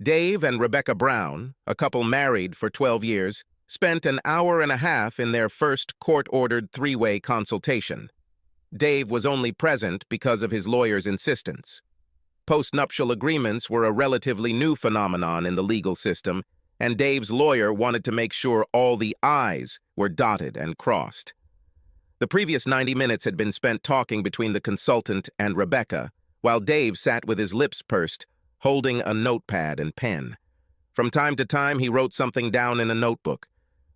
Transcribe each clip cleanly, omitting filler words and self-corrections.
Dave and Rebecca Brown, a couple married for 12 years, spent an hour and a half in their first court-ordered three-way consultation. Dave was only present because of his lawyer's insistence. Post-nuptial agreements were a relatively new phenomenon in the legal system, and Dave's lawyer wanted to make sure all the I's were dotted and crossed. The previous 90 minutes had been spent talking between the consultant and Rebecca, while Dave sat with his lips pursed, holding a notepad and pen. From time to time, he wrote something down in a notebook.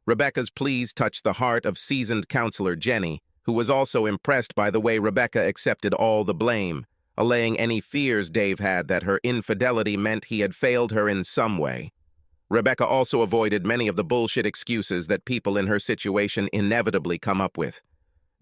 Rebecca's pleas touched the heart of seasoned counselor Jenny, who was also impressed by the way Rebecca accepted all the blame, allaying any fears Dave had that her infidelity meant he had failed her in some way. Rebecca also avoided many of the bullshit excuses that people in her situation inevitably come up with.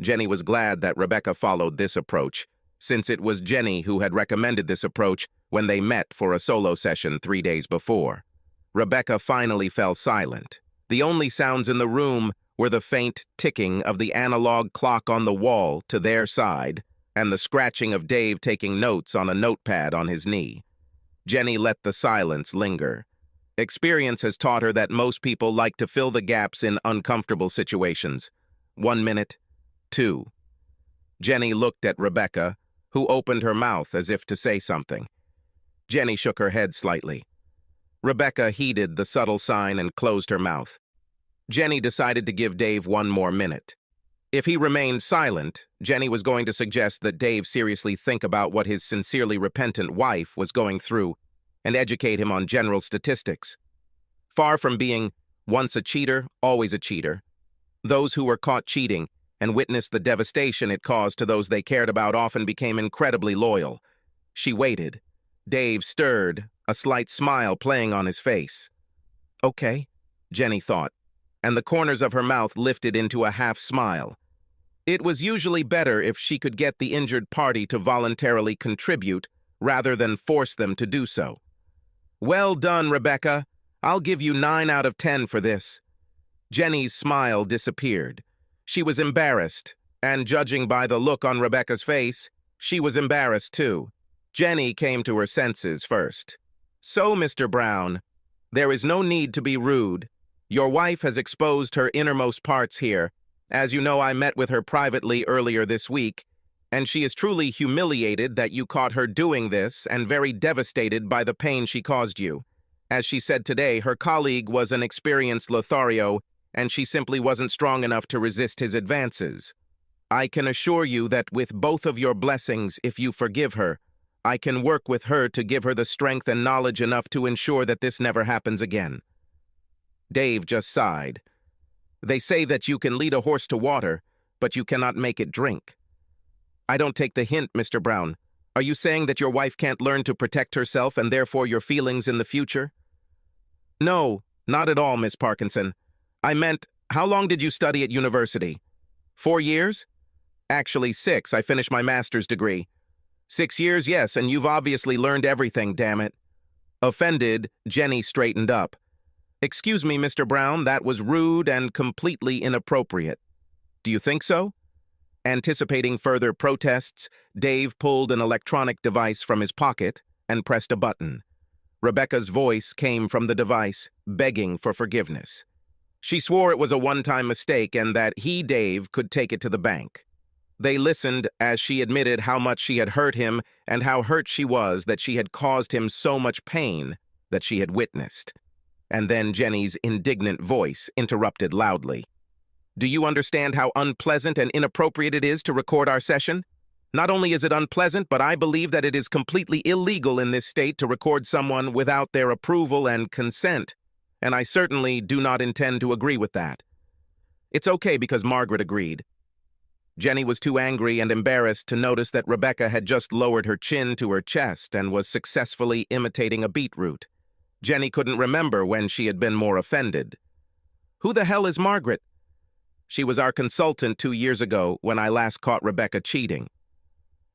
Jenny was glad that Rebecca followed this approach, since it was Jenny who had recommended this approach when they met for a solo session 3 days before. Rebecca finally fell silent. The only sounds in the room were the faint ticking of the analog clock on the wall to their side and the scratching of Dave taking notes on a notepad on his knee. Jenny let the silence linger. Experience has taught her that most people like to fill the gaps in uncomfortable situations. 1 minute, 2. Jenny looked at Rebecca, who opened her mouth as if to say something. Jenny shook her head slightly. Rebecca heeded the subtle sign and closed her mouth. Jenny decided to give Dave 1 more minute. If he remained silent, Jenny was going to suggest that Dave seriously think about what his sincerely repentant wife was going through and educate him on general statistics. Far from being once a cheater, always a cheater, those who were caught cheating and witnessed the devastation it caused to those they cared about often became incredibly loyal. She waited. Dave stirred, a slight smile playing on his face. Okay, Jenny thought, and the corners of her mouth lifted into a half-smile. It was usually better if she could get the injured party to voluntarily contribute rather than force them to do so. Well done, Rebecca. I'll give you 9 out of 10 for this. Jenny's smile disappeared. She was embarrassed, and judging by the look on Rebecca's face, she was embarrassed too. Jenny came to her senses first. So, Mr. Brown, there is no need to be rude. Your wife has exposed her innermost parts here. As you know, I met with her privately earlier this week, and she is truly humiliated that you caught her doing this and very devastated by the pain she caused you. As she said today, her colleague was an experienced Lothario, and she simply wasn't strong enough to resist his advances. I can assure you that with both of your blessings, if you forgive her, I can work with her to give her the strength and knowledge enough to ensure that this never happens again. Dave just sighed. They say that you can lead a horse to water, but you cannot make it drink. I don't take the hint, Mr. Brown. Are you saying that your wife can't learn to protect herself and therefore your feelings in the future? No, not at all, Miss Parkinson. I meant, how long did you study at university? 4 years? Actually, 6. I finished my master's degree. 6 years, yes, and you've obviously learned everything, damn it. Offended, Jenny straightened up. Excuse me, Mr. Brown, that was rude and completely inappropriate. Do you think so? Anticipating further protests, Dave pulled an electronic device from his pocket and pressed a button. Rebecca's voice came from the device, begging for forgiveness. She swore it was a one-time mistake and that he, Dave, could take it to the bank. They listened as she admitted how much she had hurt him and how hurt she was that she had caused him so much pain that she had witnessed. And then Jenny's indignant voice interrupted loudly. Do you understand how unpleasant and inappropriate it is to record our session? Not only is it unpleasant, but I believe that it is completely illegal in this state to record someone without their approval and consent, and I certainly do not intend to agree with that. It's okay because Margaret agreed. Jenny was too angry and embarrassed to notice that Rebecca had just lowered her chin to her chest and was successfully imitating a beetroot. Jenny couldn't remember when she had been more offended. Who the hell is Margaret? She was our consultant 2 years ago when I last caught Rebecca cheating.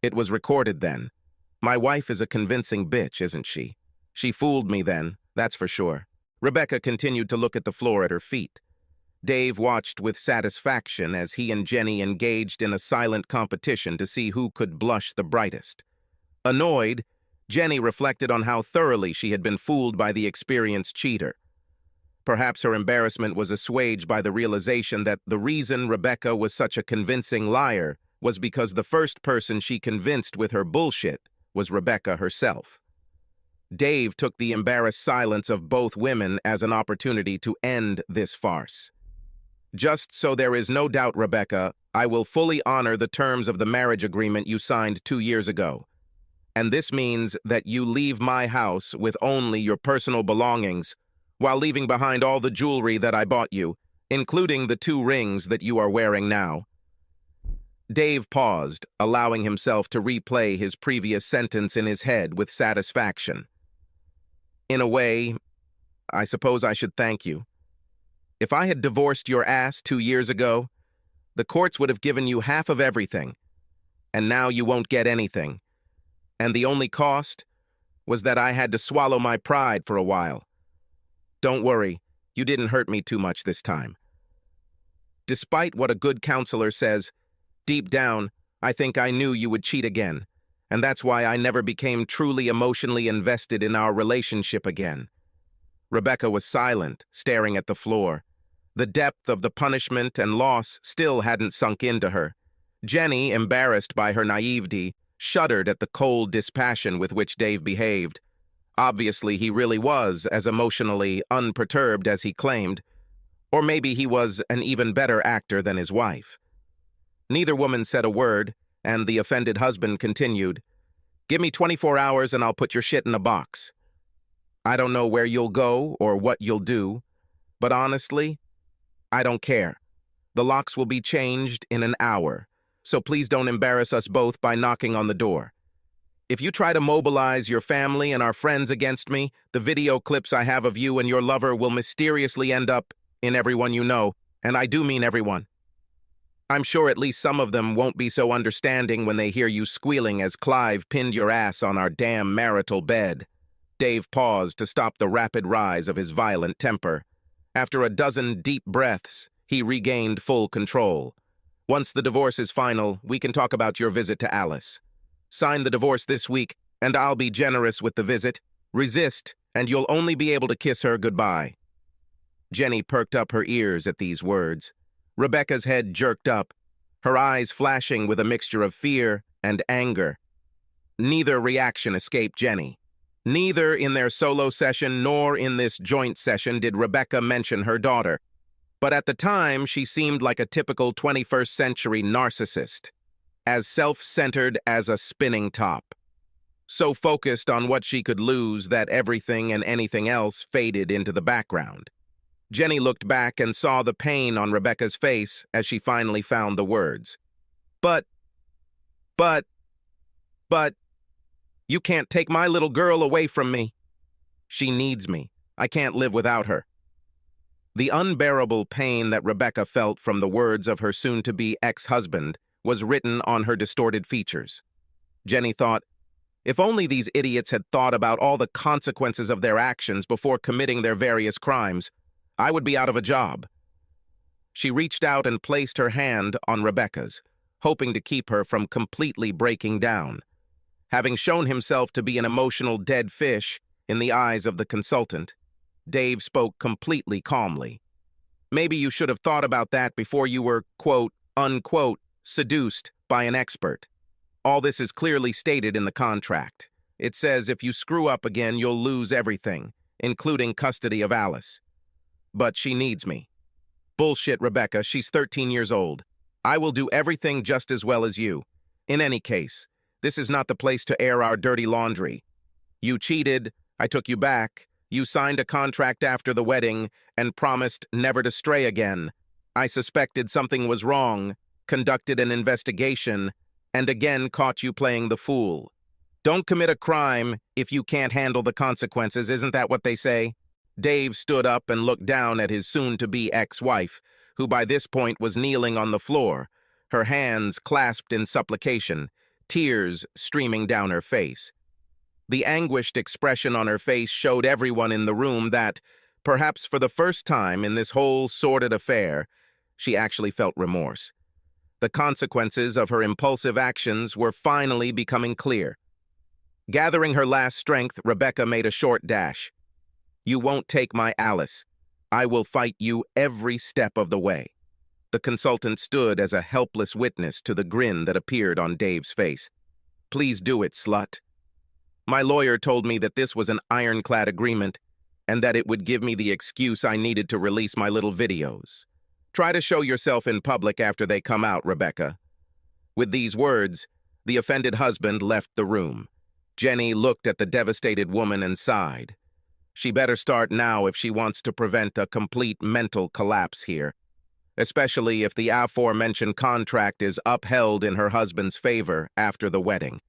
It was recorded then. My wife is a convincing bitch, isn't she? She fooled me then, that's for sure. Rebecca continued to look at the floor at her feet. Dave watched with satisfaction as he and Jenny engaged in a silent competition to see who could blush the brightest. Annoyed, Jenny reflected on how thoroughly she had been fooled by the experienced cheater. Perhaps her embarrassment was assuaged by the realization that the reason Rebecca was such a convincing liar was because the first person she convinced with her bullshit was Rebecca herself. Dave took the embarrassed silence of both women as an opportunity to end this farce. Just so there is no doubt, Rebecca, I will fully honor the terms of the marriage agreement you signed 2 years ago. And this means that you leave my house with only your personal belongings, while leaving behind all the jewelry that I bought you, including the 2 rings that you are wearing now. Dave paused, allowing himself to replay his previous sentence in his head with satisfaction. In a way, I suppose I should thank you. If I had divorced your ass 2 years ago, the courts would have given you half of everything, and now you won't get anything. And the only cost was that I had to swallow my pride for a while. Don't worry, you didn't hurt me too much this time. Despite what a good counselor says, deep down, I think I knew you would cheat again, and that's why I never became truly emotionally invested in our relationship again. Rebecca was silent, staring at the floor. The depth of the punishment and loss still hadn't sunk into her. Jenny, embarrassed by her naivety, shuddered at the cold dispassion with which Dave behaved. Obviously, he really was as emotionally unperturbed as he claimed, or maybe he was an even better actor than his wife. Neither woman said a word, and the offended husband continued, "Give me 24 hours and I'll put your shit in a box. I don't know where you'll go or what you'll do, but honestly, I don't care. The locks will be changed in an hour, so please don't embarrass us both by knocking on the door. If you try to mobilize your family and our friends against me, the video clips I have of you and your lover will mysteriously end up in everyone you know, and I do mean everyone. I'm sure at least some of them won't be so understanding when they hear you squealing as Clive pinned your ass on our damn marital bed." Dave paused to stop the rapid rise of his violent temper. After a dozen deep breaths, he regained full control. "Once the divorce is final, we can talk about your visit to Alice. Sign the divorce this week, and I'll be generous with the visit. Resist, and you'll only be able to kiss her goodbye." Jenny perked up her ears at these words. Rebecca's head jerked up, her eyes flashing with a mixture of fear and anger. Neither reaction escaped Jenny. Neither in their solo session nor in this joint session did Rebecca mention her daughter. But at the time, she seemed like a typical 21st century narcissist, as self-centered as a spinning top, so focused on what she could lose that everything and anything else faded into the background. Jenny looked back and saw the pain on Rebecca's face as she finally found the words. But, you can't take my little girl away from me. She needs me. I can't live without her." The unbearable pain that Rebecca felt from the words of her soon-to-be ex-husband was written on her distorted features. Jenny thought, if only these idiots had thought about all the consequences of their actions before committing their various crimes, I would be out of a job. She reached out and placed her hand on Rebecca's, hoping to keep her from completely breaking down. Having shown himself to be an emotional dead fish in the eyes of the consultant, Dave spoke completely calmly. "Maybe you should have thought about that before you were, quote, unquote, seduced by an expert. All this is clearly stated in the contract. It says if you screw up again, you'll lose everything, including custody of Alice. But she needs me." "Bullshit, Rebecca. She's 13 years old. I will do everything just as well as you. In any case, this is not the place to air our dirty laundry. You cheated, I took you back, you signed a contract after the wedding, and promised never to stray again. I suspected something was wrong, conducted an investigation, and again caught you playing the fool. Don't commit a crime if you can't handle the consequences, isn't that what they say?" Dave stood up and looked down at his soon-to-be ex-wife, who by this point was kneeling on the floor, her hands clasped in supplication, tears streaming down her face. The anguished expression on her face showed everyone in the room that, perhaps for the first time in this whole sordid affair, she actually felt remorse. The consequences of her impulsive actions were finally becoming clear. Gathering her last strength, Rebecca made a short dash. "You won't take my Alice. I will fight you every step of the way." The consultant stood as a helpless witness to the grin that appeared on Dave's face. "Please do it, slut." My lawyer told me that this was an ironclad agreement and that it would give me the excuse I needed to release my little videos. Try to show yourself in public after they come out, Rebecca. With these words, the offended husband left the room. Jenny looked at the devastated woman and sighed. She better start now if she wants to prevent a complete mental collapse here, especially if the aforementioned contract is upheld in her husband's favor after the wedding.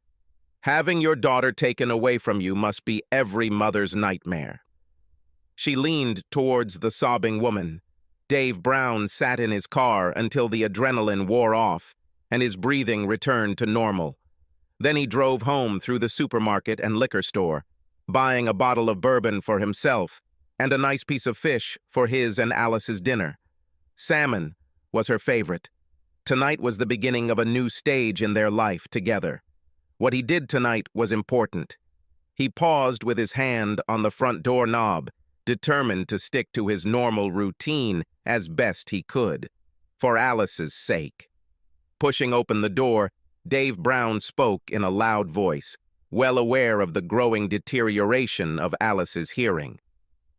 Having your daughter taken away from you must be every mother's nightmare. She leaned towards the sobbing woman. Dave Brown sat in his car until the adrenaline wore off and his breathing returned to normal. Then he drove home through the supermarket and liquor store, buying a bottle of bourbon for himself and a nice piece of fish for his and Alice's dinner. Salmon was her favorite. Tonight was the beginning of a new stage in their life together. What he did tonight was important. He paused with his hand on the front door knob, determined to stick to his normal routine as best he could, for Alice's sake. Pushing open the door, Dave Brown spoke in a loud voice, well aware of the growing deterioration of Alice's hearing.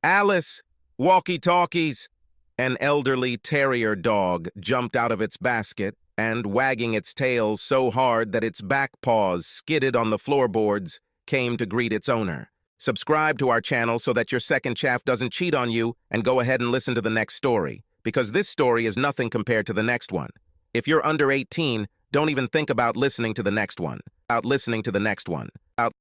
"Alice, walkie-talkies!" An elderly terrier dog jumped out of its basket and, wagging its tail so hard that its back paws skidded on the floorboards, came to greet its owner. Subscribe to our channel so that your second chaff doesn't cheat on you, and go ahead and listen to the next story, because this story is nothing compared to the next one. If you're under 18, don't even think about listening to the next one.